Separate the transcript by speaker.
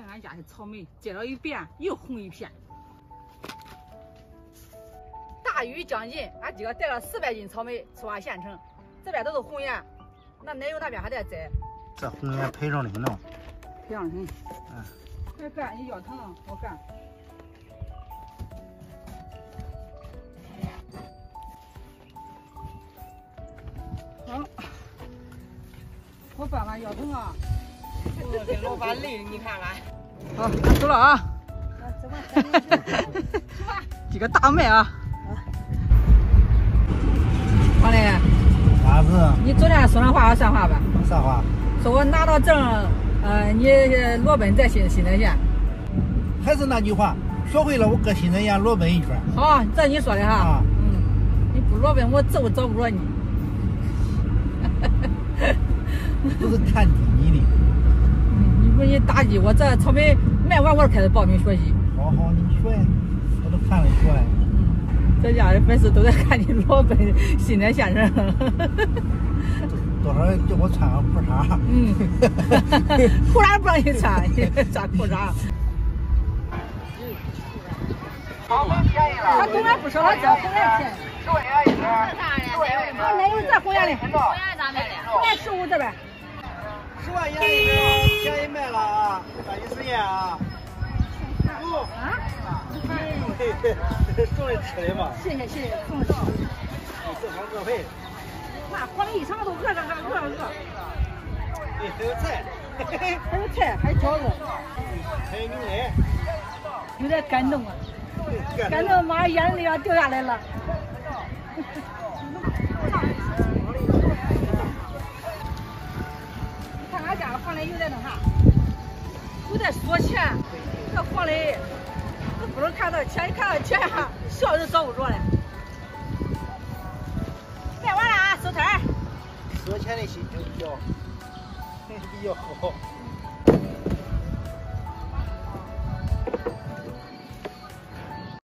Speaker 1: 看俺家的草莓，结了一遍又红一片。大雨将近，俺今个带了400斤草莓出俺县城，这边都是红叶，那奶油那边还在摘。
Speaker 2: 这红叶配上的很呢。
Speaker 1: 配上很。快干，你腰疼了，我干。好，我办完腰疼啊。
Speaker 3: 我给老板累的，你看看。
Speaker 1: 好，俺走了啊。
Speaker 3: 走吧。
Speaker 1: 几个大麦啊。王磊，
Speaker 2: 啥子？
Speaker 1: 你昨天说那话算话吧？
Speaker 2: 啥话？
Speaker 1: 说我拿到证，你裸奔在新泽县。
Speaker 2: 还是那句话，学会了我搁新泽县裸奔一圈。
Speaker 1: 好，这你说的哈。
Speaker 2: 啊。
Speaker 1: 你不裸奔，我找不着你。
Speaker 2: 都是看低你的。
Speaker 1: 你不你打击我，这草莓卖完我就开始报名学习。
Speaker 2: 好，你学呀，我都看了学呀。
Speaker 1: 这家的粉丝都在看你裸奔新泽县城。
Speaker 2: 多少叫我穿个裤衩。
Speaker 1: 裤衩不让你穿，穿裤衩。他公园不少，他这公园便宜。奶油这公园的，
Speaker 3: 公园咋卖的？
Speaker 1: 公园15这边。
Speaker 2: 10万元一个，便宜卖了啊！抓紧时间啊！
Speaker 1: 啊？
Speaker 2: 送的吃的嘛。
Speaker 1: 谢谢，送的。
Speaker 2: 正好各配。
Speaker 1: 那晃了一场都饿。
Speaker 2: 对，还有菜。
Speaker 1: 还有菜，还有饺子。
Speaker 2: 还有牛奶。
Speaker 1: 有点感动啊！感动，马上眼泪要掉下来了。你看俺家黄磊又在那啥，又在说钱。这黄磊，这不能看到钱，一看到钱笑就找不着了。卖完了啊，收摊。
Speaker 2: 说钱的心情比较好。